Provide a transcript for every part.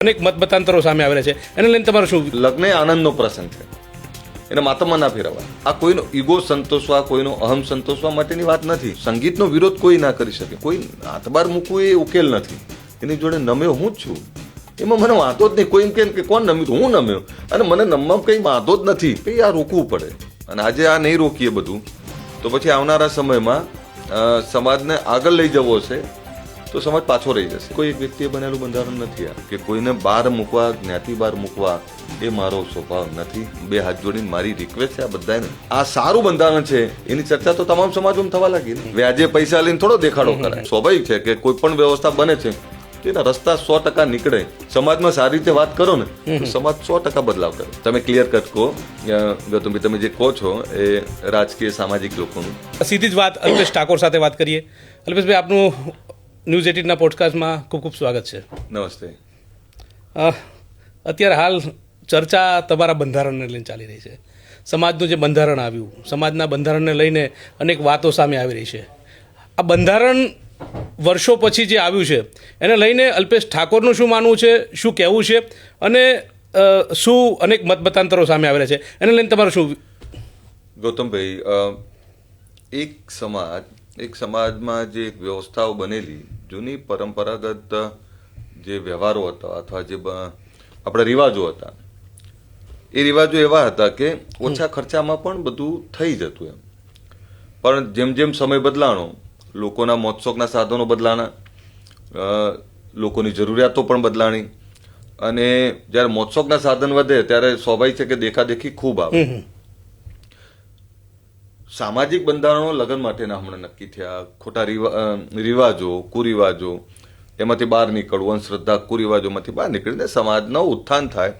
અનેક મતમતાંતરો સામે આવેલા છે, એને લઈને તમારું શું? લગ્ન એ આનંદનો પ્રસંગ છે, એને માતામાં ના ફેરવવા. આ કોઈનો ઈગો સંતોષવા, કોઈનો અહમ સંતોષવા માટેની વાત નથી. સંગીતનો વિરોધ કોઈ ના કરી શકે. કોઈ હાથબાર મૂકવું એ ઉકેલ નથી. એની જોડે નમ્યો હું જ છું, એમાં મને વાંધો જ નહીં. કોઈ એમ કે કોણ નમ્યું? હું નમ્યો, અને મને નમવામાં કંઈ વાંધો જ નથી. કંઈ આ રોકવું પડે, અને આજે આ નહીં રોકીએ બધું, તો પછી આવનારા સમયમાં સમાજને આગળ લઈ જવો છે તો સમાજ પાછો રહી જશે. કોઈ એક વ્યક્તિએ બનેલું બંધારણ નથી આ, કે કોઈને બહાર મૂકવા, જ્ઞાતિ બહાર મૂકવા એ મારો સ્વભાવ નથી. બે હાથ જોડીને મારી રિક્વેસ્ટ છે આ બધાને, આ સારું બંધારણ છે, એની ચર્ચા તો તમામ સમાજોમાં થવા લાગી. વ્યાજે પૈસા લઈને થોડો દેખાડો કરાય. સ્વાભાવિક છે કે કોઈ પણ વ્યવસ્થા બને છે તેના રસ્તા 100% નીકળે. સમાજમાં સારી રીતે વાત કરો ને તો સમાજ 100% બદલાવ કરે. તમે ક્લિયર કટ કહો ગૌતમભાઈ, તમે જે કહો છો એ રાજકીય સામાજિક લોકોનું. સીધી જ વાત અલ્પેશ ઠાકોર સાથે વાત કરીએ. અલ્પેશભાઈ, આપનું ન્યૂઝ 18ના પોડકાસ્ટમાં ખૂબ ખૂબ સ્વાગત છે. નમસ્તે. અત્યારે હાલ ચર્ચા તમારા બંધારણને લઈને ચાલી રહી છે. સમાજનું જે બંધારણ આવ્યું, સમાજના બંધારણને લઈને અનેક વાતો સામે આવી રહી છે. આ બંધારણ વર્ષો પછી જે આવ્યું છે એને લઈને અલ્પેશ ઠાકોરનું શું માનવું છે, શું કહેવું છે, અને શું અનેક મતમતાંતરો સામે આવેલા છે, એને લઈને તમારું શું? ગૌતમભાઈ, એક સમાજમાં જે વ્યવસ્થાઓ બનેલી, જૂની પરંપરાગત જે વ્યવહારો હતા અથવા જે આપણા રિવાજો હતા, એ રિવાજો એવા હતા કે ઓછા ખર્ચામાં પણ બધું થઈ જતું એમ. પણ જેમ જેમ સમય બદલાણો, લોકોના મોજશોખના સાધનો બદલાણા, લોકોની જરૂરિયાતો પણ બદલાણી, અને જ્યારે મોજશોખના સાધન વધે ત્યારે સ્વાભાવિક છે કે દેખાદેખી ખૂબ આવે. સામાજિક બંધારણો લગ્ન માટેના હમણાં નક્કી થયા. ખોટા રિવાજો, કુરિવાજો, એમાંથી બહાર નીકળવું, અંધશ્રદ્ધા, કુરિવાજોમાંથી બહાર નીકળીને સમાજનું ઉત્થાન થાય.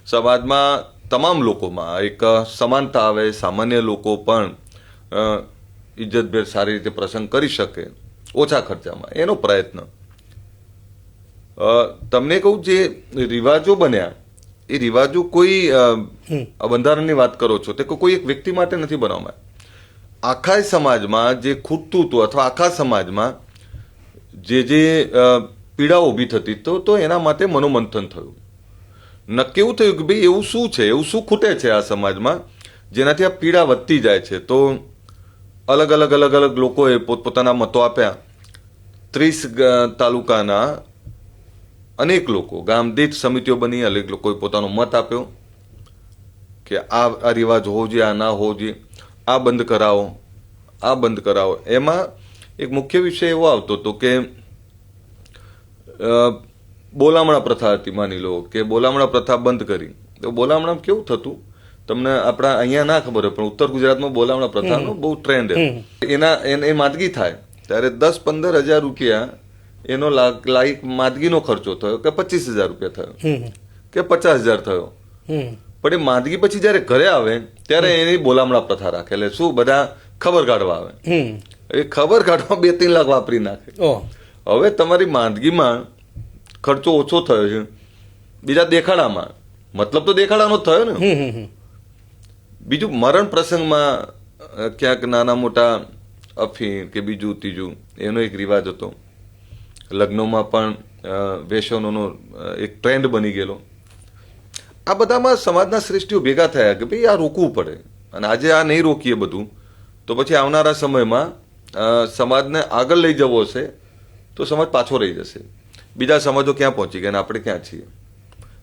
સમાજમાં તમામ લોકોમાં એક સમાનતા આવે, સામાન્ય લોકો પણ ઇજ્જતભેર સારી રીતે પ્રસંગ કરી શકે ઓછા ખર્ચામાં, એનો પ્રયત્ન. તમને કહું, જે રિવાજો બન્યા એ રિવાજો કોઈ બંધારણની વાત કરો છો તે કોઈ એક વ્યક્તિ માટે નથી બનાવવામાં. આખા સમાજમાં જે ખૂટતું હતું અથવા આખા સમાજમાં જે પીડાઓ ઊભી થતી તો એના માટે મનોમંથન થયું. નક્કી એવું થયું કે ભાઈ એવું શું છે, એવું શું ખૂટે છે આ સમાજમાં જેનાથી આ પીડા વધતી જાય છે. તો અલગ અલગ લોકોએ પોતપોતાના મતો આપ્યા. 30 તાલુકાના અનેક લોકો, ગામ દીઠ સમિતિઓ બની, અનેક લોકોએ પોતાનો મત આપ્યો કે આ રિવાજ હોવો જોઈએ, આ ના હોવો જોઈએ, આ બંધ કરાવો, આ બંધ કરાવો. એમાં એક મુખ્ય વિષય એવો આવતો હતો કે બોલામણા પ્રથા હતી. માની લો કે બોલામણા પ્રથા બંધ કરી તો બોલામણામાં કેવું થતું, તમને આપણા અહીંયા ના ખબર હોય પણ ઉત્તર ગુજરાતમાં બોલામણા પ્રથાનો બહુ ટ્રેન્ડ એ માદગી થાય ત્યારે 10-15 હજાર રૂપિયા એનો લાયક માદગીનો ખર્ચો થયો કે 25,000 રૂપિયા થયો કે 50,000 થયો. પણ એ માદગી પછી જયારે ઘરે આવે ત્યારે એની બોલામણા પ્રથા રાખે. એટલે શું, બધા ખબર કાઢવા આવે. એ ખબર કાઢવા 2-3 લાખ વાપરી નાખે. હવે તમારી માંદગીમાં ખર્ચો ઓછો થયો છે, બીજા દેખાડામાં, મતલબ તો દેખાડાનો જ થયો ને. બીજું, મરણ પ્રસંગમાં ક્યાંક નાના મોટા અફીણ કે બીજું ત્રીજું એનો એક રિવાજ હતો. લગ્નોમાં પણ વેસનોનો એક ટ્રેન્ડ બની ગયેલો. આ બધામાં સમાજના શ્રેષ્ઠીઓ ભેગા થયા કે ભાઈ આ રોકવું પડે, અને આજે આ નહીં રોકીએ બધું તો પછી આવનારા સમયમાં સમાજને આગળ લઈ જવો છે તો સમાજ પાછો રહી જશે. બીજા સમાજો ક્યાં પહોંચી ગયા અને આપણે ક્યાં છીએ.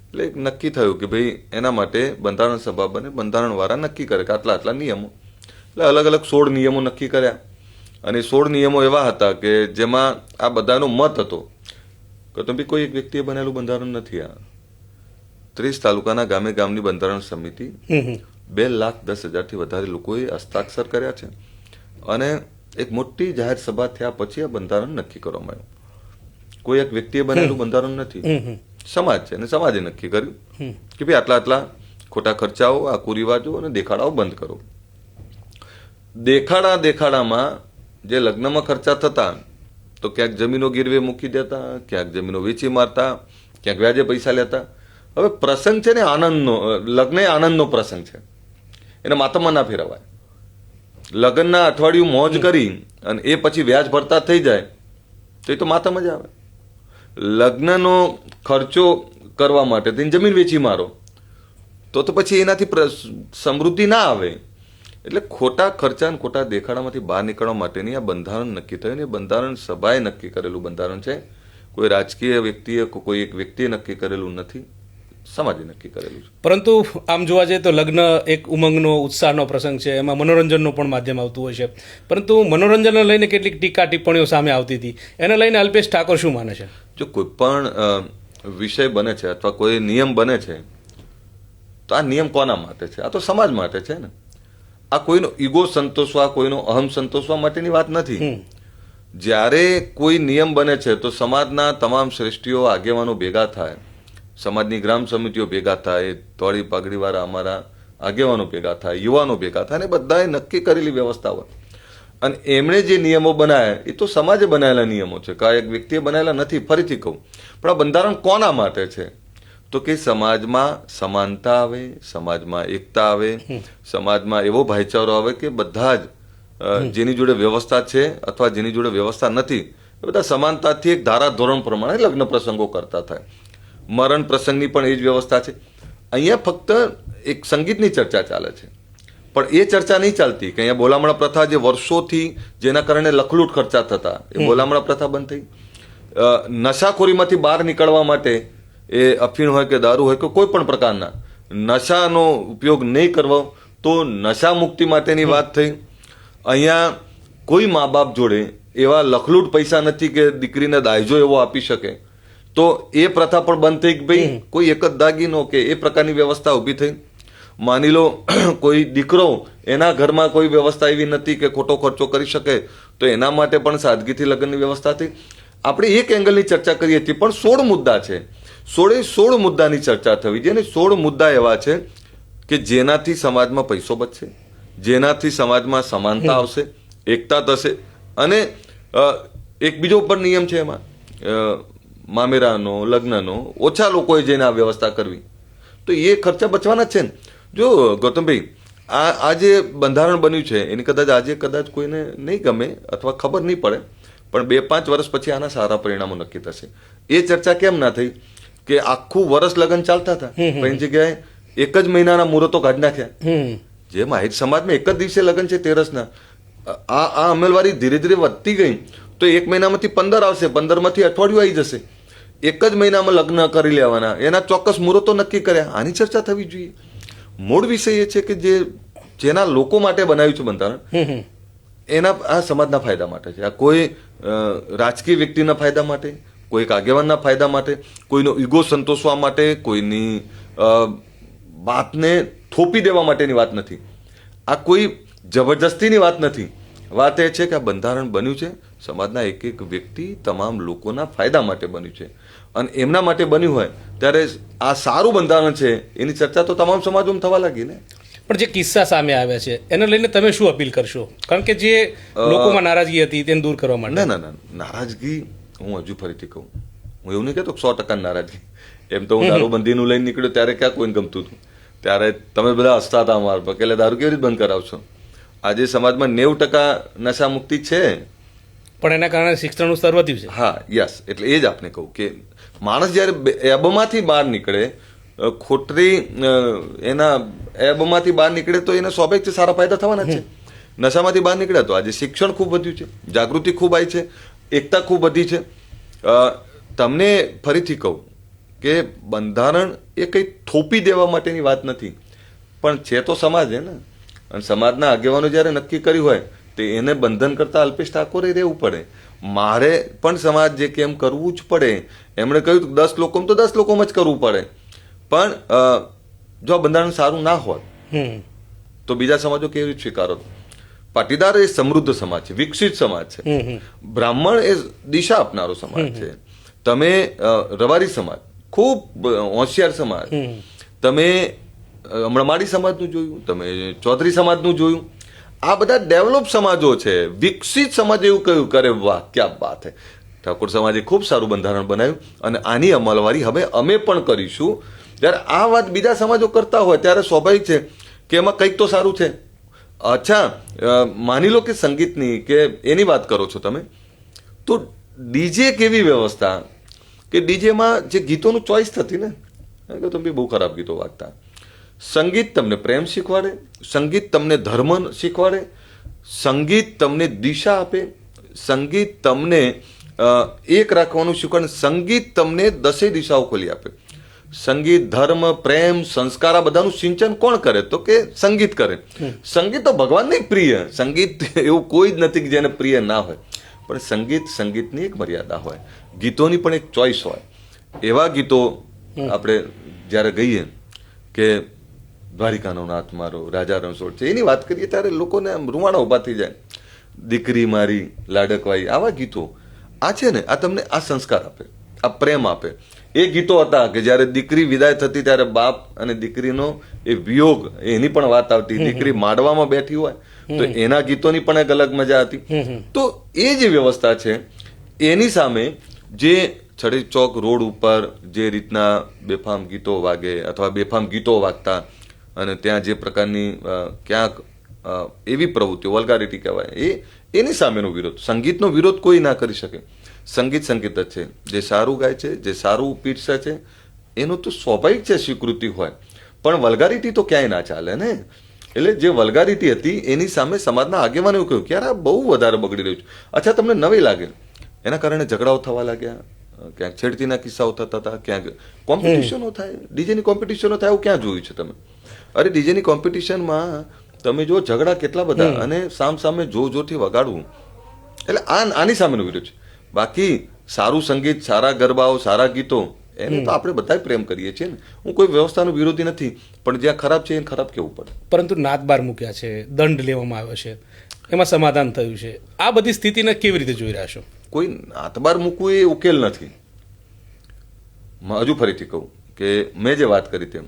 એટલે નક્કી થયું કે ભાઈ એના માટે બંધારણ સભા બને, બંધારણવાળા નક્કી કરે કે આટલા નિયમો. એટલે અલગ 16 નિયમો નક્કી કર્યા, અને 16 નિયમો એવા હતા કે જેમાં આ બધાનો મત હતો કે તમે કોઈ એક વ્યક્તિએ બનેલું બંધારણ નથી. આ 30 તાલુકાના ગામની બંધારણ સમિતિ 2,10,000 થી વધારે લોકોએ હસ્તાક્ષર કર્યા છે, અને એક મોટી જાહેર સભા થયા પછી આ બંધારણ નક્કી કરવામાં આવ્યું. કોઈ એક વ્યક્તિએ બનેલું બંધારણ નથી, સમાજ છે, અને સમાજે નક્કી કર્યું કે ભાઈ આટલા ખોટા ખર્ચાઓ, આ કુરિવાજો અને દેખાડાઓ બંધ કરો. દેખાડામાં જે લગ્નમાં ખર્ચા થતા તો ક્યાંક જમીનો ગીરવે મૂકી દેતા, ક્યાંક જમીનો વેચી મારતા, ક્યાંક વ્યાજે પૈસા લેતા. હવે પ્રસંગ છે ને આનંદનો, લગ્ન એ આનંદનો પ્રસંગ છે, એને માતામાં ના ફેરવાય. લગ્નના અઠવાડિયું મોજ કરી અને એ પછી વ્યાજ ભરતા થઈ જાય તો એ તો માતામાં જ આવે. લગ્નનો ખર્ચો કરવા માટે તેની જમીન વેચી મારો, તો પછી એનાથી સમૃદ્ધિ ના આવે. એટલે ખોટા ખર્ચા અને ખોટા દેખાડામાંથી બહાર નીકળવા માટેની આ બંધારણ નક્કી થયું. એ બંધારણ સભાએ નક્કી કરેલું બંધારણ છે. કોઈ રાજકીય વ્યક્તિએ કોઈ એક વ્યક્તિએ નક્કી કરેલું નથી, સમાજે નક્કી કરેલું છે. પરંતુ આમ જોવા જઈએ તો લગ્ન એક ઉમંગનો ઉત્સાહનો પ્રસંગ છે, એમાં મનોરંજનનું પણ માધ્યમ આવતું હોય છે. પરંતુ મનોરંજનને લઈને કેટલીક ટીકા ટિપ્પણીઓ સામે આવતી હતી, એને લઈને અલ્પેશ ઠાકોર શું માને છે? જો કોઈ પણ વિષય બને છે અથવા કોઈ નિયમ બને છે, તો આ નિયમ કોના માટે છે? આ તો સમાજ માટે છે ને. આ કોઈનો ઈગો સંતોષવા, કોઈનો અહમ સંતોષવા માટેની વાત નથી. જ્યારે કોઈ નિયમ બને છે તો સમાજના તમામ શ્રેષ્ઠીઓ, આગેવાનો ભેગા થાય, સમાજની ગ્રામ સમિતિઓ ભેગા થાય, ધોળી પાઘડીવાળા અમારા આગેવાનો ભેગા થાય, યુવાનો ભેગા થાય, અને બધાએ નક્કી કરેલી વ્યવસ્થા હોય. અને એમણે જે નિયમો બનાવ્યા એ તો સમાજે બનાવેલા નિયમો છે, કાંઈ એક વ્યક્તિએ બનાવેલા નથી. ફરીથી કહું, પણ આ બંધારણ કોના માટે છે? તો કે સમાજમાં સમાનતા આવે, સમાજમાં એકતા આવે, સમાજમાં એવો ભાઈચારો આવે કે બધા જ જેની જોડે વ્યવસ્થા છે અથવા જેની જોડે વ્યવસ્થા નથી, એ બધા સમાનતાથી એક ધારા ધોરણ પ્રમાણે લગ્ન પ્રસંગો કરતા થાય. મરણ પ્રસંગની પણ એ જ વ્યવસ્થા છે. અહીંયા ફક્ત એક સંગીતની ચર્ચા ચાલે છે, પણ એ ચર્ચા નહીં ચાલતી કે અહીંયા બોલામણા પ્રથા જે વર્ષોથી જેના કારણે લખલૂટ ખર્ચા થતા, એ બોલામણા પ્રથા બંધ થઈ. નશાખોરીમાંથી બહાર નીકળવા માટે એ અફીણ હોય કે દારૂ હોય કે કોઈ પણ પ્રકારના નશાનો ઉપયોગ નહીં કરવો, તો નશા મુક્તિ માટેની વાત થઈ. અહીંયા કોઈ મા બાપ જોડે એવા લખલૂટ પૈસા નથી કે દીકરીને દાયજો એવો આપી શકે, તો એ પ્રથા પણ બંધ થઈ. ભાઈ કોઈ એક જ દાગીનો કે એ પ્રકારની વ્યવસ્થા ઊભી થઈ. માની લો કોઈ દીકરો, એના ઘરમાં કોઈ વ્યવસ્થા એવી નથી કે ખોટો ખર્ચો કરી શકે, તો એના માટે પણ સાદગીથી લગ્નની વ્યવસ્થા થઈ. આપણે એક એંગલની ચર્ચા કરીએ છીએ, પણ 16 મુદ્દા છે. 16 મુદ્દાની ચર્ચા થવી જોઈએ. અને 16 મુદ્દા એવા છે કે જેનાથી સમાજમાં પૈસો બચશે, જેનાથી સમાજમાં સમાનતા આવશે, એકતા થશે. અને એક બીજો પણ નિયમ છે એમાં, મામેરાનો, લગ્નનો ઓછા લોકોએ જઈને આ વ્યવસ્થા કરવી, તો એ ખર્ચા બચવાના જ છે ને. જો ગૌતમભાઈ, આ જે બંધારણ બન્યું છે એની આજે કદાચ કોઈને નહીં ગમે અથવા ખબર નહીં પડે, પણ 2-5 વર્ષ પછી આના સારા પરિણામો નક્કી થશે. એ ચર્ચા કેમ ના થઈ કે આખું વર્ષ લગ્ન ચાલતા હતા, પણ એની જગ્યાએ એક જ મહિનાના મુહૂર્તો કાઢી નાખ્યા. જેમ આહિર સમાજમાં એક જ દિવસે લગ્ન છે, 13ના. આ અમલવારી ધીરે ધીરે વધતી ગઈ, તો 1 મહિનામાંથી 15 આવશે, 15માંથી અઠવાડિયું આવી જશે. એક જ મહિનામાં લગ્ન કરી લેવાના, એના ચોક્કસ મુહૂર્તો નક્કી કર્યા. આની ચર્ચા થવી જોઈએ. મૂળ વિષય એ છે કે જેના લોકો માટે બનાવ્યું છે બંધારણ, એના આ સમાજના ફાયદા માટે છે. આ કોઈ રાજકીય વ્યક્તિના ફાયદા માટે, કોઈ એક આગેવાનના ફાયદા માટે, કોઈનો ઈગો સંતોષવા માટે, કોઈની વાતને થોપી દેવા માટેની વાત નથી. આ કોઈ જબરજસ્તીની વાત નથી. વાત એ છે કે આ બંધારણ બન્યું છે સમાજના એક એક વ્યક્તિ, તમામ લોકોના ફાયદા માટે બન્યું છે. અને એમના માટે બન્યું હોય ત્યારે આ સારું બંધારણ છે, એની ચર્ચા તો તમામ સમાજોમાં થવા લાગી ને. પણ જે કિસ્સા સામે આવ્યા છે એને લઈને તમે શું અપીલ કરશો? કારણ કે જે લોકોમાં નારાજગી હતી તેને દૂર કરવા માટે. ના, નારાજગી હું હજુ ફરીથી કહું, હું એવું નહીં કહેતો 100% નારાજગી. એમ તો હું દારૂબંધીનું લઈને નીકળ્યો ત્યારે ક્યાં કોઈને ગમતું હતું, ત્યારે તમે બધા હસતા હતા અમારા પર કે એટલે દારૂ કેવી રીતે બંધ કરાવશો. આજે સમાજમાં 90% નશા મુક્તિ છે, પણ એના કારણે શિક્ષણનું સ્તર વધ્યું છે. હા, યસ. એટલે એ જ આપણે કહું કે માણસ જ્યારે એબમાંથી બહાર નીકળે, ખોટરી એના એબમાંથી બહાર નીકળે, તો એને સ્વાભાવિક છે સારા ફાયદા થવાના છે. નશામાંથી બહાર નીકળ્યા તો આજે શિક્ષણ ખૂબ વધ્યું છે, જાગૃતિ ખૂબ આવી છે, એકતા ખૂબ વધી છે. તમને ફરીથી કહું કે બંધારણ એ કંઈ થોપી દેવા માટેની વાત નથી, પણ છે તો સમાજ ને. અને સમાજના આગેવાનો જ્યારે નક્કી કર્યું હોય તો એને બંધન કરતા અલ્પેશ ઠાકોરે રહેવું પડે. મારે પણ સમાજ જે કેમ કરવું જ પડે. એમણે કહ્યું 10 લોકોમાં તો 10 લોકોમાં જ કરવું પડે. પણ જો આ બંધારણ સારું ના હોત તો બીજા સમાજો કેવી રીતે સ્વીકારો? પાટીદાર એ સમૃદ્ધ સમાજ છે, વિકસિત સમાજ છે. બ્રાહ્મણ એ દિશા આપનારો સમાજ છે. તમે રવારી સમાજ ખૂબ હોશિયાર સમાજ, તમે હમણાં માળી સમાજનું જોયું, તમે ચૌધરી સમાજનું જોયું. આ બધા ડેવલપ સમાજો છે, વિકસિત સમાજ એવું કહ્યું કરે, વાહ ક્યાં વાત હે. ઠાકોર સમાજે ખૂબ સારું બંધારણ બનાવ્યું અને આની અમલવારી હવે અમે પણ કરીશું. જ્યારે આ વાત બીજા સમાજો કરતા હોય ત્યારે સ્વાભાવિક છે કે એમાં કંઈક તો સારું છે. અચ્છા, માની લો કે સંગીતની કે એની વાત કરો છો તમે, તો ડીજે કેવી વ્યવસ્થા કે ડીજેમાં જે ગીતોનું ચોઈસ થતી ને, કે તમે બહુ ખરાબ ગીતો વાગતા. સંગીત તમને પ્રેમ શીખવાડે, સંગીત તમને ધર્મ શીખવાડે, સંગીત તમને દિશા આપે, સંગીત તમને એક રાખવાનું શીખવાડે, સંગીત તમને 10 દિશાઓ ખોલી આપે. સંગીત, ધર્મ, પ્રેમ, સંસ્કાર આ બધાનું સિંચન કોણ કરે? તો કે સંગીત કરે. સંગીત તો ભગવાનને પ્રિય. સંગીત એવું કોઈ જ નથી કે જેને પ્રિય ના હોય, પણ સંગીતની એક મર્યાદા હોય, ગીતોની પણ એક ચોઈસ હોય. એવા ગીતો આપણે જ્યારે ગઈએ કે દ્વારિકાનો નાથ મારો, રાજા રણછોડ છે, એની વાત કરીએ ત્યારે લોકોને આમ રૂવાણા ઊભા થઈ જાય. દીકરી મારી લાડકવાઈ, આવા ગીતો આ છે ને, આ તમને આ સંસ્કાર આપે, આ પ્રેમ આપે. એ ગીતો હતા કે જ્યારે દીકરી વિદાય થતી ત્યારે બાપ અને દીકરીનો એ વિયોગ, એની પણ વાત આવતી. દીકરી માડવામાં બેઠી હોય તો એના ગીતોની પણ એક અલગ મજા હતી. તો એ જે વ્યવસ્થા છે એની સામે જે છડી ચોક રોડ ઉપર જે રીતના બેફામ ગીતો વાગે અથવા બેફામ ગીતો વાગતા અને ત્યાં જે પ્રકારની ક્યાંક એવી પ્રવૃત્તિઓ, વલ્ગારિટી કહેવાય, એની સામેનો વિરોધ. સંગીતનો વિરોધ કોઈ ના કરી શકે. સંગીત સંગીત જ છે. જે સારું ગાય છે, જે સારું પીરસે છે, એનું તો સ્વાભાવિક છે સ્વીકૃતિ હોય, પણ વલ્ગારિટી તો ક્યાંય ના ચાલે ને. એટલે જે વલ્ગારિટી હતી એની સામે સમાજના આગેવાને એવું કહ્યું કે યાર આ બહુ વધારે બગડી રહ્યું છે. અચ્છા, તમને નવી લાગે, એના કારણે ઝઘડાઓ થવા લાગ્યા, ક્યાંક છેડતીના કિસ્સાઓ થતા હતા, ક્યાંક કોમ્પિટિશનો થાય, ડીજેની કોમ્પિટિશનો થાય. એવું ક્યાં જોયું છે તમે? અરે ડીજેની કોમ્પિટિશનમાં તમે જો ઝઘડા કેટલા બધા, અને સામે જોરથી વગાડવું, એટલે આની સામેનો વિરોધ છે. બાકી સારું સંગીત, સારા ગરબાઓ, સારા ગીતો, એને તો આપણે બધા પ્રેમ કરીએ છીએ ને. હું કોઈ વ્યવસ્થાનો વિરોધી નથી, પણ જ્યાં ખરાબ છે એને ખરાબ કહેવું પડે. પરંતુ નાદ બાર મૂક્યા છે, દંડ લેવામાં આવ્યો છે, એમાં સમાધાન થયું છે. આ બધી સ્થિતિને કેવી રીતે જોઈ રહ્યા છો? કોઈ નાદ બાર મૂકવું એ ઉકેલ નથી. હજુ ફરીથી કહું કે મેં જે વાત કરી તેમ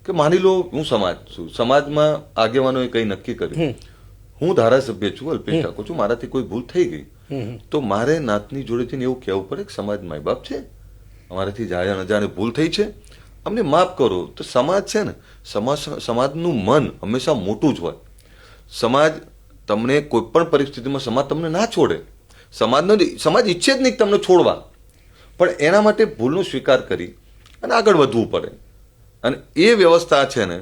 કે માની લો હું સમાજ છું, સમાજમાં આગેવાનોએ કંઈ નક્કી કર્યું, હું ધારાસભ્ય છું, અલ્પેશ ઠાકોર છું, મારાથી કોઈ ભૂલ થઈ ગઈ, તો મારે નાતની જોડે જઈને એવું કહેવું પડે કે સમાજ માય બાપ છે, અમારાથી જાણે અજાણે ભૂલ થઈ છે, અમને માફ કરો. તો સમાજ છે ને, સમાજનું મન હંમેશા મોટું જ હોય. સમાજ તમને કોઈ પણ પરિસ્થિતિમાં સમાજ તમને ના છોડે. સમાજ ઈચ્છે જ નહીં તમને છોડવા, પણ એના માટે ભૂલનો સ્વીકાર કરી અને આગળ વધવું પડે. અને એ વ્યવસ્થા છે ને,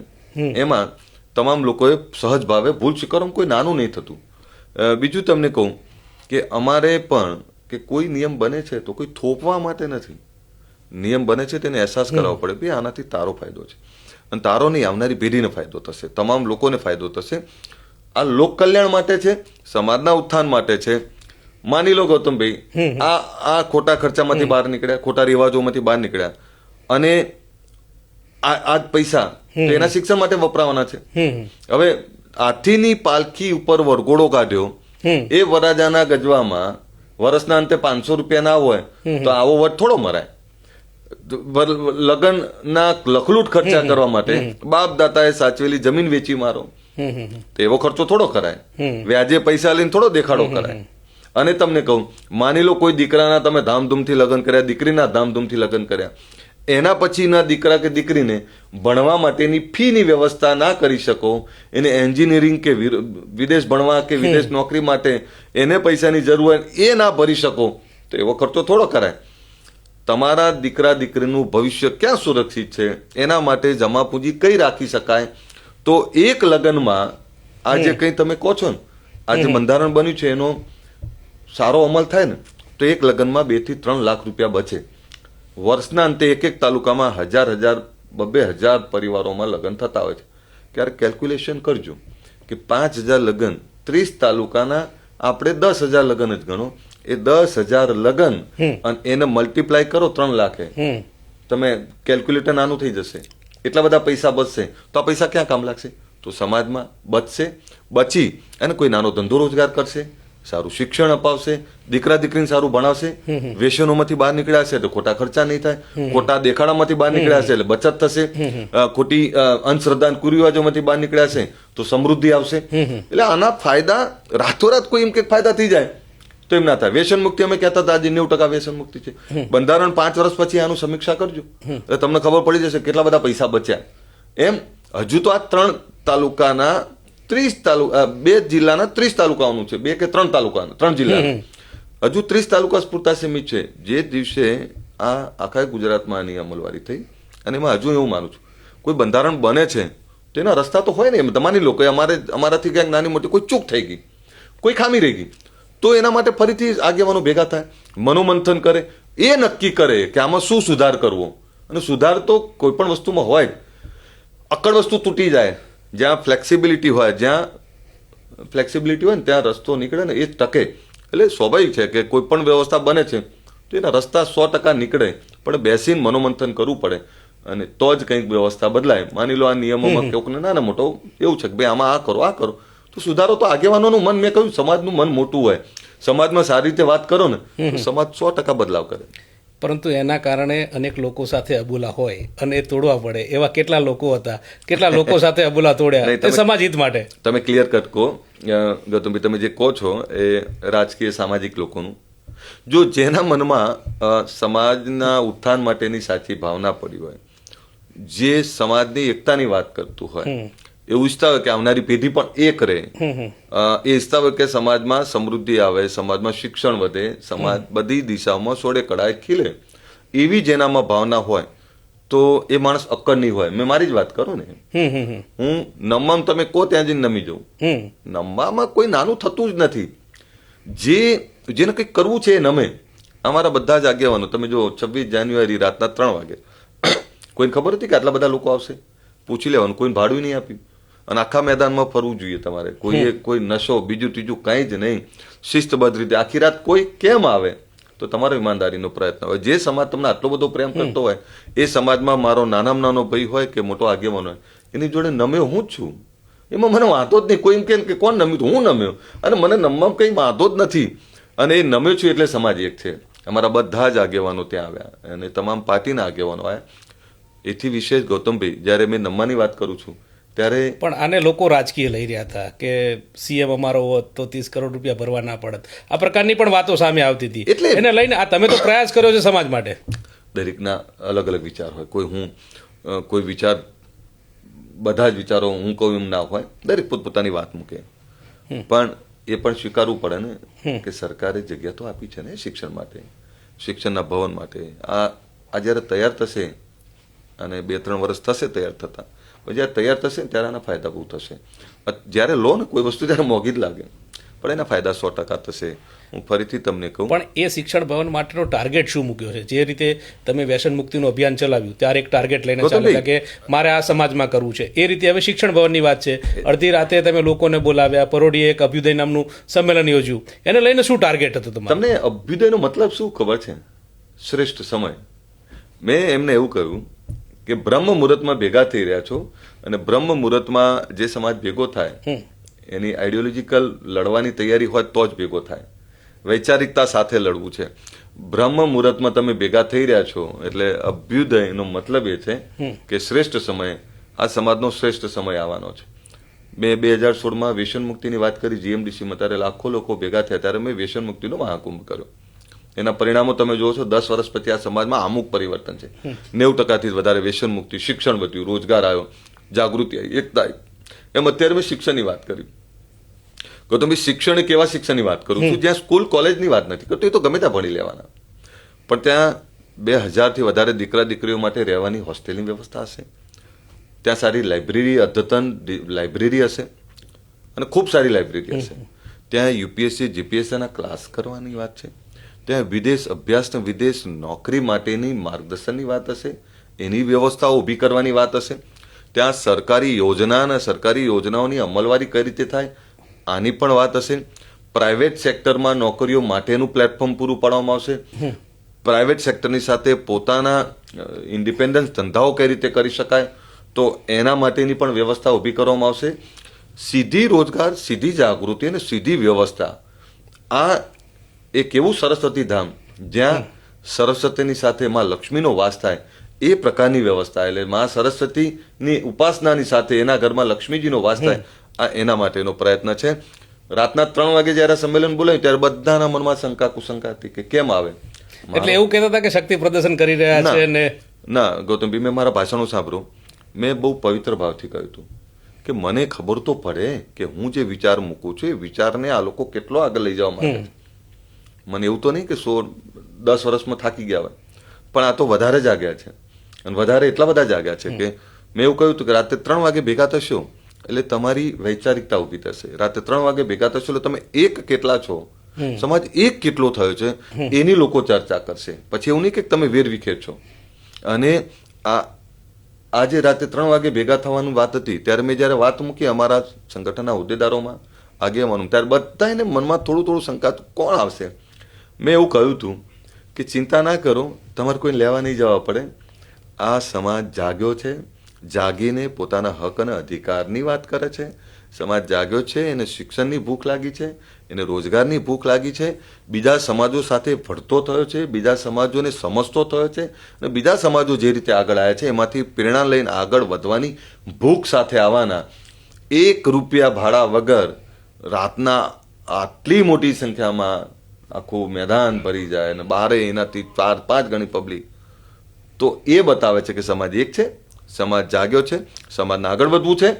એમાં તમામ લોકોએ સહજ ભાવે ભૂલ સ્વીકારવામાં કોઈ નાનું નહીં થતું. બીજું તમને કહું કે અમારે પણ કે કોઈ નિયમ બને છે તો કોઈ થોપવા માટે નથી. નિયમ બને છે તેને અહેસાસ કરાવવો પડે કે આનાથી તારો ફાયદો છે, અને તારો નહીં, આવનારી પેઢીને ફાયદો થશે, તમામ લોકોને ફાયદો થશે. આ લોક કલ્યાણ માટે છે, સમાજના ઉત્થાન માટે છે. માની લો ગૌતમભાઈ, આ ખોટા ખર્ચામાંથી બહાર નીકળ્યા, ખોટા રિવાજોમાંથી બહાર નીકળ્યા, અને આ પૈસા તો એના શિક્ષણ માટે વપરાવાના છે. હવે હાથીની પાલખી ઉપર વરઘોડો કાઢ્યો, એ વરરાજાના ગજવામાં વર્ષના અંતે 500 રૂપિયા ના હોય તો આવો વટ થોડો મરાય. લગ્નના લખલૂટ ખર્ચા કરવા માટે બાપ દાતાએ સાચવેલી જમીન વેચી મારો, તો એવો ખર્ચો થોડો કરાય. વ્યાજે પૈસા લઈને થોડો દેખાડો કરાય. અને તમને કહું, માની લો કોઈ દીકરાના તમે ધામધૂમથી લગ્ન કર્યા, દીકરીના ધામધૂમથી લગ્ન કર્યા, એના પછીના દીકરા કે દીકરીને ભણવા માટેની ફીની વ્યવસ્થા ના કરી શકો, એને એન્જિનિયરિંગ કે વિદેશ ભણવા કે વિદેશ નોકરી માટે એને પૈસાની જરૂર હોય, એ ના ભરી શકો, તો એવો ખર્ચો થોડો કરાય. તમારા દીકરા દીકરીનું ભવિષ્ય ક્યાં સુરક્ષિત છે, એના માટે જમા પૂંજી કઈ રાખી શકાય. તો એક લગ્નમાં આ જે કંઈ તમે કહો છો ને, આ જે બંધારણ બન્યું છે એનો સારો અમલ થાય ને, તો એક લગ્નમાં 2 થી 3 લાખ રૂપિયા બચે. વર્ષના અંતે એક તાલુકામાં 1000 2,000 પરિવારોમાં લગ્ન થતા હોય છે. ક્યારેક કેલ્ક્યુલેશન કરજો કે 5000 લગ્ન 30 તાલુકાના, આપણે 10,000 લગ્ન જ ગણો, એ 10,000 લગ્ન અને એને મલ્ટીપ્લાય કરો 3 લાખે, તમે કેલ્ક્યુલેટર નાનું થઈ જશે. એટલા બધા પૈસા બચશે, તો આ પૈસા ક્યાં કામ લાગશે? તો સમાજમાં બચશે. બચી અને કોઈ નાનો ધંધો રોજગાર કરશે, સારું શિક્ષણ અપાવશે, દીકરા દીકરીને સારું ભણાવશે, વ્યસનોમાંથી બહાર નીકળ્યા છે તો ખોટા ખર્ચા નહીં થાય, ખોટા દેખાડામાંથી બહાર નીકળ્યા છે એટલે બચત થશે, ખોટી અંધશ્રદ્ધા કુરિવાજોમાંથી બહાર નીકળ્યા છે તો સમૃદ્ધિ આવશે. એટલે આના ફાયદા રાતોરાત કોઈ એમ કે ફાયદા થઈ જાય તો એમ ના થાય. વ્યસન મુક્તિ અમે કહેતા હતા, આજે 90% વ્યસન મુક્તિ છે. બંધારણ 5 વર્ષ પછી આનું સમીક્ષા કરજો, એટલે તમને ખબર પડી જશે કેટલા બધા પૈસા બચ્યા. એમ હજુ તો આ 3 તાલુકાના 30 તાલુકા, 2 જિલ્લાના 30 તાલુકાઓનું છે, 2 કે 3 તાલુકાના, 3 જિલ્લાના, હજુ 30 તાલુકા પૂરતા સીમિત છે. જે દિવસે આ આખા ગુજરાતમાં આની અમલવારી થઈ, અને એમાં હજુ એવું માનું છું કોઈ બંધારણ બને છે તો એના રસ્તા તો હોય ને. એમ તમારી લોકો અમારાથી ક્યાંક નાની મોટી કોઈ ચૂક થઈ ગઈ, કોઈ ખામી રહી ગઈ, તો એના માટે ફરીથી આગેવાનો ભેગા થાય, મનોમંથન કરે, એ નક્કી કરે કે આમાં શું સુધાર કરવો. અને સુધાર તો કોઈ પણ વસ્તુમાં હોય જ. અક્કડ વસ્તુ તૂટી જાય, જ્યાં ફ્લેક્સિબિલિટી હોય ને ત્યાં રસ્તો નીકળે ને એ ટકે. એટલે સ્વાભાવિક છે કે કોઈ પણ વ્યવસ્થા બને છે તો એના રસ્તા 100% નીકળે, પણ બેસીને મનોમંથન કરવું પડે અને તો જ કંઈક વ્યવસ્થા બદલાય. માની લો આ નિયમોમાં કોઈકને નાના મોટો એવું છે કે ભાઈ આમાં આ કરો, તો સુધારો તો આગેવાનોનું મન, મેં કહ્યું સમાજનું મન મોટું હોય, સમાજમાં સારી રીતે વાત કરો ને તો સમાજ 100% બદલાવ કરે. પરંતુ એના કારણે અનેક લોકો સાથે અબોલા હોય અને એ તોડવા પડે, એવા કેટલા લોકો હતા, કેટલા લોકો સાથે અબોલા તોડ્યા એ સમાજ હિત માટે. તમે ક્લિયર કટ કહો ગૌતમભાઈ, તમે જે કહો છો એ રાજકીય સામાજિક લોકોનું, જો જેના મનમાં સમાજના ઉત્થાન માટેની સાચી ભાવના પડી હોય, જે સમાજની એકતાની વાત કરતું હોય, એવું ઈચ્છતા હોય કે આવનારી પેઢી પણ એક રહે, એ ઈચ્છતા હોય કે સમાજમાં સમૃદ્ધિ આવે, સમાજમાં શિક્ષણ વધે, સમાજ બધી દિશાઓમાં સોળે કળાએ ખીલે, એવી જેનામાં ભાવના હોય તો એ માણસ અક્કડ નહીં હોય. મેં મારી જ વાત કરું ને, હું નમવામાં તમે કહો ત્યાં જઈને નમી જાઉં. નમવામાં કોઈ નાનું થતું જ નથી. જેને કંઈક કરવું છે એ નમે. અમારા બધા જ આગેવાનો તમે જો 26 જાન્યુઆરી રાતના 3 વાગે કોઈને ખબર હતી કે આટલા બધા લોકો આવશે? પૂછી લેવાનું, કોઈને ભાડું નહીં આપ્યું. અને આખા મેદાનમાં ફરવું જોઈએ તમારે. કોઈ નશો બીજું ત્રીજું કંઈ જ નહીં, શિસ્તબદ્ધ રીતે આખી રાત. કોઈ કેમ આવે તો તમારો ઈમાનદારીનો પ્રયત્ન હોય. જે સમાજ તમને આટલો બધો પ્રેમ કરતો હોય, એ સમાજમાં મારો નાનામાં નાનો ભાઈ હોય કે મોટો આગેવાન હોય, એની જોડે નમ્યો હું જ છું. એમાં મને વાંધો જ નહીં. કોઈ એમ કે કોણ નમ્યું તો હું નમ્યો, અને મને નમવામાં કંઈ વાંધો જ નથી. અને એ નમ્યો છું એટલે સમાજ એક છે. અમારા બધા જ આગેવાનો ત્યાં આવ્યા અને તમામ પાર્ટીના આગેવાનો આવ્યા. એથી વિશેષ ગૌતમભાઈ, જ્યારે મેં નમવાની વાત કરું છું ત્યારે પણ આને લોકો રાજકીય લઈ રહ્યા હતા કે સીએમ અમારો હોત તો 30 કરોડ રૂપિયા ભરવા ના પડત, આ પ્રકારની પણ વાતો સામે આવતી હતી. એટલે એને લઈને આ તમે તો પ્રયાસ કર્યો છે સમાજ માટે. દરેકના અલગ અલગ વિચાર હોય. કોઈ વિચાર, બધા જ વિચારો હું કહું એમ ના હોય. દરેક પોતપોતાની વાત મૂકે, પણ એ પણ સ્વીકારવું પડે ને કે સરકારે જગ્યા તો આપી છે ને શિક્ષણ માટે, શિક્ષણના ભવન માટે. આ જ્યારે તૈયાર થશે અને 2-3 વર્ષ થશે તૈયાર થતા, પછી જ્યારે તૈયાર થશે ત્યારે આના ફાયદા બહુ થશે. જ્યારે લો ને કોઈ વસ્તુ ત્યારે મોંઘી જ લાગે, પણ એના ફાયદા 100% થશે. હું ફરીથી તમને કહું, પણ એ શિક્ષણ ભવન માટેનો ટાર્ગેટ શું મૂક્યો છે? જે રીતે તમે વ્યસન મુક્તિનું અભિયાન ચલાવ્યું ત્યારે એક ટાર્ગેટ લઈને ચાલ્યા કે મારે આ સમાજમાં કરવું છે, એ રીતે હવે શિક્ષણ ભવનની વાત છે. અડધી રાતે તમે લોકોને બોલાવ્યા, પરોઢીએ એક અભ્યુદય નામનું સંમેલન યોજ્યું, એને લઈને શું ટાર્ગેટ હતું તમારું? તમને અભ્યુદયનો મતલબ શું ખબર છે? શ્રેષ્ઠ સમય. મેં એમને એવું કહ્યું કે બ્રહ્મ મુહૂર્તમાં ભેગા થઈ રહ્યા છો, અને બ્રહ્મ મુહૂર્તમાં જે સમાજ ભેગો થાય એની આઈડિયોલોજીકલ લડવાની તૈયારી હોય તો જ ભેગો થાય. વૈચારિકતા સાથે લડવું છે. બ્રહ્મ મુહૂર્તમાં તમે ભેગા થઈ રહ્યા છો એટલે અભ્યુદયનો મતલબ એ છે કે શ્રેષ્ઠ સમય, આ સમાજનો શ્રેષ્ઠ સમય આવવાનો છે. મેં 2016માં વ્યસન મુક્તિની વાત કરી જીએમડીસીમાં, ત્યારે લાખો લોકો ભેગા થયા, ત્યારે મેં વ્યસન મુક્તિનો મહાકુંભ કર્યો. એના પરિણામો તમે જોવો છો. 10 વર્ષ પછી આ સમાજમાં અમુક પરિવર્તન છે. 90%થી વધારે વ્યસન મુક્તિ, શિક્ષણ વધ્યું, રોજગાર આવ્યો, જાગૃતિ આવી, એકતા આવી. એમ અત્યારે મેં શિક્ષણની વાત કરી. ગૌતમભાઈ, શિક્ષણ કેવા શિક્ષણની વાત કરું છું જ્યાં સ્કૂલ કોલેજની વાત નથી કરતો, એ તો ગમે ત્યાં ભણી લેવાના, પણ ત્યાં 2000થી વધારે દીકરા દીકરીઓ માટે રહેવાની હોસ્ટેલની વ્યવસ્થા હશે, ત્યાં સારી લાઇબ્રેરી, અદ્યતન લાઇબ્રેરી હશે, અને ખૂબ સારી લાઇબ્રેરી હશે. ત્યાં યુપીએસસી જીપીએસસીના ક્લાસ કરવાની વાત છે. ત્યાં વિદેશ અભ્યાસ, વિદેશ નોકરી માટેની માર્ગદર્શનની વાત હશે, એની વ્યવસ્થાઓ ઊભી કરવાની વાત હશે. ત્યાં સરકારી યોજના અને સરકારી યોજનાઓની અમલવારી કઈ રીતે થાય આની પણ વાત હશે. પ્રાઇવેટ સેક્ટરમાં નોકરીઓ માટેનું પ્લેટફોર્મ પૂરું પાડવામાં આવશે. પ્રાઇવેટ સેક્ટરની સાથે પોતાના ઇન્ડિપેન્ડન્સ ધંધાઓ કઈ રીતે કરી શકાય તો એના માટેની પણ વ્યવસ્થા ઊભી કરવામાં આવશે. સીધી રોજગાર, સીધી જાગૃતિ અને સીધી વ્યવસ્થા. આ એક એવું સરસ્વતી ધામ જ્યાં સરસ્વતીની સાથે માં લક્ષ્મીનો વાસ થાય, એ પ્રકારની વ્યવસ્થા. એટલે માં સરસ્વતીની ઉપાસનાની સાથે એના ઘરમાં લક્ષ્મીજીનો વાસ થાય, આ એના માટેનો પ્રયત્ન છે. રાતના 3 વાગે જયારે સંમેલન બોલાવ્યું ત્યારે બધાના મનમાં શંકા કુશંકા હતી કે કેમ આવે. એટલે એવું કહેતા હતા કે શક્તિ પ્રદર્શન કરી રહ્યા છે ને? ના ગૌતમભાઈ, મેં મારા ભાષણો સાંભળ્યું, મેં બહુ પવિત્ર ભાવથી કહ્યું હતું કે મને ખબર તો પડે કે હું જે વિચાર મૂકું છું એ વિચારને આ લોકો કેટલો આગળ લઈ જવા માંગે છે. મને એવું તો નહીં કે 10 વર્ષમાં થાકી ગયા હોય, પણ આ તો વધારે જ આગળ છે. અને વધારે એટલા બધા જાગ્યા છે કે મેં એવું કહ્યું હતું કે રાતે 3 વાગે ભેગા થશો એટલે તમારી વૈચારિકતા ઊભી થશે. રાતે 3 વાગે ભેગા થશો એટલે તમે એક કેટલા છો, સમાજ એક કેટલો થયો છે એની લોકો ચર્ચા કરશે. પછી એવું નહીં કે તમે વેરવિખેર છો. અને આજે રાતે 3 વાગે ભેગા થવાની વાત હતી ત્યારે મેં જયારે વાત મૂકી અમારા સંગઠનના હોદ્દેદારોમાં, આગેવાનો, ત્યારે બધાને મનમાં થોડું થોડું શંકા કોણ આવશે. મેં એવું કહ્યું હતું કે ચિંતા ના કરો, તમારે કોઈ લેવા નહીં જવા પડે. આ સમાજ જાગ્યો છે, જાગીને પોતાના હક અને અધિકારની વાત કરે છે. સમાજ જાગ્યો છે, એને શિક્ષણની ભૂખ લાગી છે, એને રોજગારની ભૂખ લાગી છે, બીજા સમાજો સાથે ભળતો થયો છે, બીજા સમાજોને સમજતો થયો છે, અને બીજા સમાજો જે રીતે આગળ આવ્યા છે એમાંથી પ્રેરણા લઈને આગળ વધવાની ભૂખ સાથે આવવાના. 1 રૂપિયા ભાડા વગર રાતના આટલી મોટી સંખ્યામાં આખું મેદાન ભરી જાય અને બારે એનાથી 4-5 ગણી પબ્લિક, તો એ બતાવે છે કે સમાજ એક છે, સમાજ જાગ્યો છે, સમાજને આગળ વધવું છે.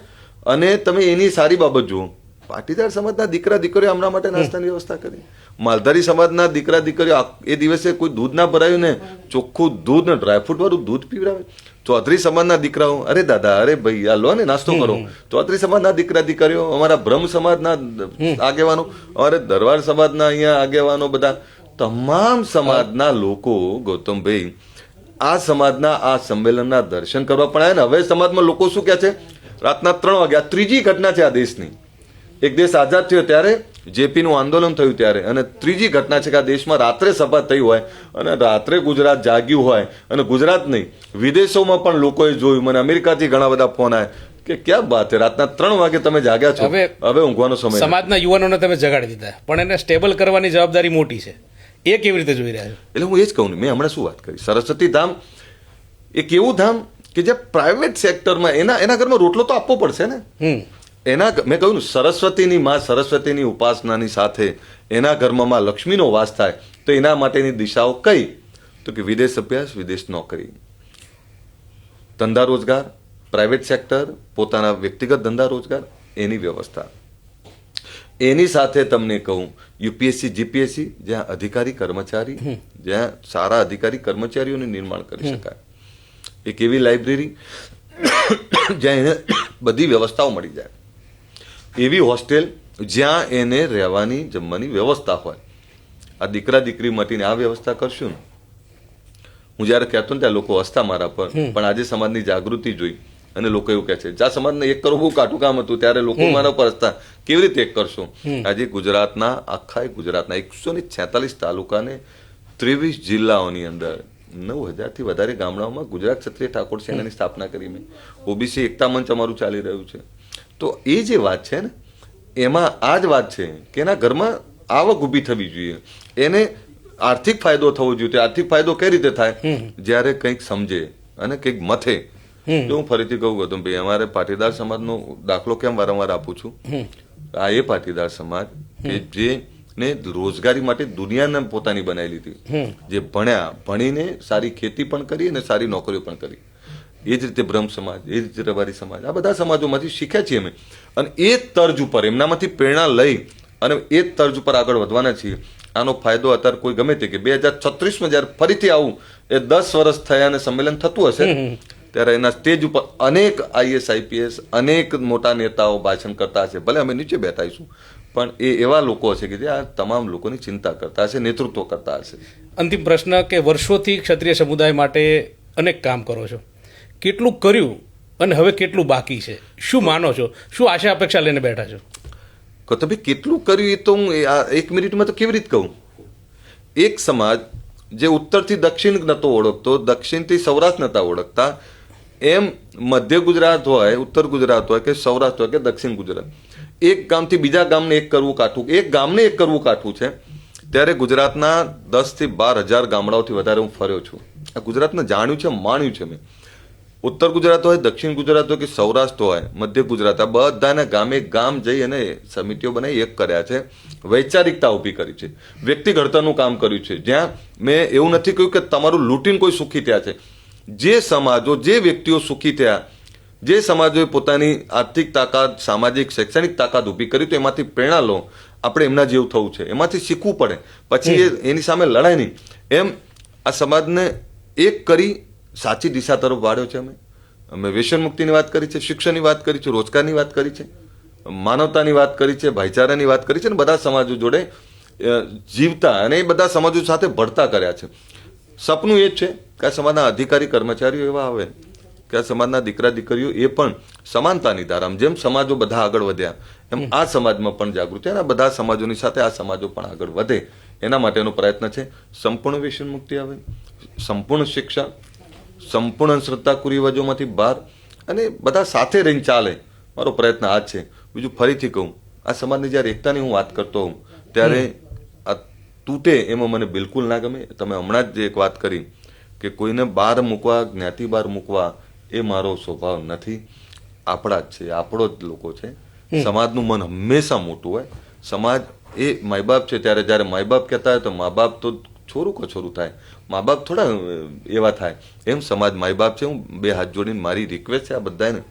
અને તમે એની સારી બાબત જુઓ, પાટીદાર સમાજના દીકરા દીકરીઓ હમણાં માટે નાસ્તાની વ્યવસ્થા કરી. માલધારી સમાજના દીકરા દીકરીઓ એ દિવસે કોઈ દૂધ ના ભરાયું ને ચોખ્ખું દૂધ ને ડ્રાયફ્રૂટ વાળું દૂધ પીવડાવે. ચૌધરી સમાજના દીકરાઓ, અરે દાદા, અરે ભાઈ, આ લો ને નાસ્તો કરો. ચૌધરી સમાજના દીકરા દીકરીઓ, અમારા બ્રહ્મ સમાજના આગેવાનો, અમારે દરબાર સમાજના અહીંયા આગેવાનો, બધા તમામ સમાજના લોકો, ગૌતમભાઈ, આ સમાજના આ સંમેલનના દર્શન કરવા પણ આવ્યા ને. હવે સમાજમાં લોકો શું કહે છે, રાતના 3 વાગે, આ ત્રીજી ઘટના છે આ દેશની. એક દેશ આઝાદ થયો ત્યારે જેપીનું આંદોલન થયું ત્યારે, અને ત્રીજી ઘટના છે કે આ દેશમાં રાત્રે સભા થઈ હોય અને રાત્રે ગુજરાત જાગ્યું હોય. અને ગુજરાત નહીં, વિદેશોમાં પણ લોકોએ જોયું. મને અમેરિકાથી ઘણા બધા ફોન આવ્યા કે ક્યાં વાત છે, રાતના 3 વાગે તમે જાગ્યા છો, હવે ઊંઘવાનો સમય. સમાજના યુવાનોને તમે જગાડી દીધા, પણ એને સ્ટેબલ કરવાની જવાબદારી મોટી છે. એ કેવી રીતે જોઈ રહ્યા છો? એટલે હું એ જ કહું ને, મેં હમણાં શું વાત કરી, સરસ્વતી ધામ એક એવું ધામ કે જે પ્રાઇવેટ સેક્ટરમાં એના ઘરમાં રોટલો તો આપવો પડશે ને. મેં કહ્યું ને, સરસ્વતીની માં, સરસ્વતીની ઉપાસનાની સાથે એના ઘરમાં માં લક્ષ્મીનો વાસ થાય, તો એના માટેની દિશાઓ કઈ? તો કે વિદેશ અભ્યાસ, વિદેશ નોકરી, ધંધા રોજગાર, પ્રાઇવેટ સેક્ટર, પોતાના વ્યક્તિગત ધંધા રોજગાર, એની વ્યવસ્થા. એની સાથે તમને કહું, યુપીએસસી, જીપીએસસી, જ્યાં અધિકારી કર્મચારી, જ્યાં સારા અધિકારી કર્મચારીઓનું નિર્માણ કરી શકાય. એક એવી લાઇબ્રેરી જ્યાં એને બધી વ્યવસ્થાઓ મળી જાય. એવી હોસ્ટેલ જ્યાં એને રહેવાની, જમવાની વ્યવસ્થા હોય. આ દીકરા દીકરી માટેની આ વ્યવસ્થા કરશું ને. હું જયારે કહેતો ને ત્યાં લોકો હસતા મારા પર, પણ આજે સમાજની જાગૃતિ જોઈ અને લોકો એવું કહે છે, જ્યાં સમાજને એક કરવું બહુ કાઠું કામ હતું ત્યારે લોકો મારા પર હસતા, કેવી રીતે એક કરશો? આજે ગુજરાતના, આખા ગુજરાતના 146 તાલુકાને 23 જિલ્લાઓની અંદર 9,000 થી વધારે ગામડાઓમાં ગુજરાત ક્ષત્રિય ઠાકોર સેનાની સ્થાપના કરી મેં. ઓબીસી એકતા મંચ અમારું ચાલી રહ્યું છે. તો એ જે વાત છે ને, એમાં આ જ વાત છે કે એના ઘરમાં આવક ઊભી થવી જોઈએ, એને આર્થિક ફાયદો થવો જોઈએ. આર્થિક ફાયદો કઈ રીતે થાય? જ્યારે કંઈક સમજે અને કંઈક મથે. જો હું ફરીથી કહું ગૌતમ ભાઈ, અમારે પાટીદાર સમાજનો દાખલો કેમ વારંવાર આપું છું, આ એ પાટીદાર સમાજ કે જે ને રોજગારી માટે દુનિયાને પોતાની બનાવી લીધી, જે ભણ્યા, ભણીને સારી ખેતી પણ કરી અને સારી નોકરીઓ પણ કરી. એ જ રીતે બ્રહ્મ સમાજ, એ જ રીતે રબારી સમાજ, આ બધા સમાજોમાંથી શીખ્યા છીએ અમે. અને એ તર્જ ઉપર, એમનામાંથી પ્રેરણા લઈ અને એ તર્જ ઉપર આગળ વધવાના છીએ. આનો ફાયદો અત્યારે કોઈ ગમે તે કે 2036માં જયારે ફરીથી આવું, એ 10 વર્ષ થયા અને સંમેલન થતું હશે, ત્યારે એના સ્ટેજ ઉપર અનેક આઈએસ, આઈપીએસ, અનેક મોટા નેતાઓ ભાષણ કરતા હશે. ભલે અમે નીચે બેઠા હશું, પણ એ એવા લોકો હશે કે જે આ તમામ લોકોની ચિંતા કરતા હશે, નેતૃત્વ કરતા હશે. અંતિમ પ્રશ્ન કે વર્ષોથી ક્ષત્રિય સમુદાય માટે અનેક કામ કરો છો, કેટલું કર્યું અને હવે કેટલું બાકી છે? શું માનો છો? શું આશા અપેક્ષા લઈને બેઠા છો? કૌતમભાઈ, કેટલું કર્યું એ તો હું 1 મિનિટમાં તો કેવી રીતે કહું. એક સમાજ જે ઉત્તરથી દક્ષિણ નતો ઓળખતો, દક્ષિણથી સૌરાષ્ટ્ર નતા ઓળખતા, એમ મધ્ય ગુજરાત હોય, ઉત્તર ગુજરાત હોય કે સૌરાષ્ટ્ર હોય કે દક્ષિણ ગુજરાત, એક ગામથી બીજા ગામને એક કરવું કાઠું, એક ગામને એક કરવું કાઠું છે. ત્યારે ગુજરાતના 10 થી 12 હજાર ગામડાઓથી વધારે હું ફર્યો છું. આ ગુજરાતને જાણ્યું છે, માણ્યું છે મેં. ઉત્તર ગુજરાત હોય, દક્ષિણ ગુજરાત હોય કે સૌરાષ્ટ્ર હોય, મધ્ય ગુજરાત, આ બધાના ગામે ગામ જઈ અને સમિતિઓ બનાવી એક કર્યા છે, વૈચારિકતા ઊભી કરી છે, વ્યક્તિ ઘડતરનું કામ કર્યું છે. જ્યાં મેં એવું નથી કહ્યું કે તમારું લૂંટીને કોઈ સુખી થયા છે. જે સમાજો, જે વ્યક્તિઓ સુખી થયા, જે સમાજોએ પોતાની આર્થિક તાકાત, સામાજિક, શૈક્ષણિક તાકાત ઊભી કરી, તો એમાંથી પ્રેરણા લો. આપણે એમના જેવું થવું છે, એમાંથી શીખવું પડે, પછી એની સામે લડાય નહીં. એમ આ સમાજને એક કરી સાચી દિશા તરફ વાળ્યો છે. અમે વ્યસન મુક્તિની વાત કરી છે, શિક્ષણની વાત કરી છે, રોજગારની વાત કરી છે, માનવતાની વાત કરી છે, ભાઈચારાની વાત કરી છે, અને બધા સમાજો જોડે જીવતા અને એ બધા સમાજો સાથે ભળતા કર્યા છે. સપનું એ જ છે કે આ સમાજના અધિકારી કર્મચારીઓ એવા આવે કે આ સમાજના દીકરા દીકરીઓ એ પણ સમાનતાની ધારામાં જેમ સમાજો બધા આગળ વધ્યા એમ આ સમાજમાં પણ જાગૃતિ અને આ બધા સમાજોની સાથે આ સમાજો પણ આગળ વધે એના માટેનો પ્રયત્ન છે. સંપૂર્ણ વ્યસન મુક્તિ આવે, સંપૂર્ણ શિક્ષા, સંપૂર્ણ શ્રદ્ધા કુરિવાજોમાંથી બહાર અને બધા સાથે રહીને ચાલે, મારો પ્રયત્ન આ જ છે. બીજું ફરીથી કહું, આ સમાજની જ્યારે એકતાની હું વાત કરતો હોઉં ત્યારે આ તૂટે એમાં મને બિલકુલ ના ગમે. તમે હમણાં જ જે એક વાત કરી કે કોઈને બહાર મૂકવા, જ્ઞાતિ બહાર મૂકવા એ મારો સ્વભાવ નથી. આપણા જ છે, આપણો જ લોકો છે. સમાજનું મન હંમેશા મોટું હોય. સમાજ એ માય બાપ છે ત્યારે જ્યારે માય બાપ કહેતા હોય તો મા બાપ તો છોરું કછોરું થાય, મા બાપ થોડા એવા થાય. એમ સમાજ માય બાપ છે. હું બે હાથ જોડીને મારી રિક્વેસ્ટ છે આ બધાને,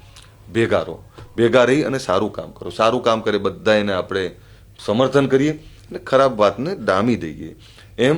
ભેગા રહો, ભેગા રહી અને સારું કામ કરો. સારું કામ કરે બધા એને આપણે સમર્થન કરીએ અને ખરાબ વાતને ડામી દઈએ. એમ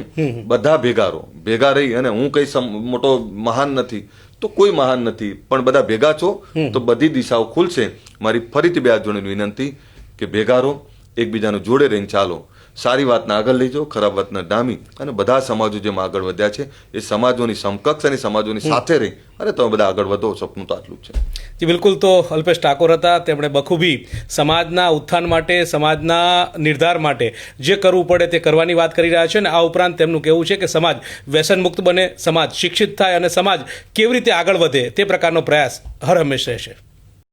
બધા ભેગા રહો, ભેગા રહી અને હું કઈ મોટો મહાન નથી તો કોઈ મહાન નથી, પણ બધા ભેગા છો તો બધી દિશાઓ ખુલશે. મારી ફરીથી બે હાથ જોડીને વિનંતી કે ભેગા રહો, એકબીજાને જોડે રહીને ચાલો, સારી વાતને આગળ લઈ જાઓ, ખરાબ વાતને ડામી અને બધા સમાજો જેમ આગળ વધ્યા છે એ સમાજોની સમકક્ષ અને સમાજોની સાથે રહી અને તમે બધા આગળ વધો. સપનું તો આટલું જ છે. જી બિલકુલ. તો અલ્પેશ ઠાકોર હતા, તેમણે બખૂબી સમાજના ઉત્થાન માટે, સમાજના નિર્ધાર માટે જે કરવું પડે તે કરવાની વાત કરી રહ્યા છે. અને આ ઉપરાંત તેમનું કહેવું છે કે સમાજ વ્યસન મુક્ત બને, સમાજ શિક્ષિત થાય અને સમાજ કેવી રીતે આગળ વધે તે પ્રકારનો પ્રયાસ હર હંમેશ રહેશે.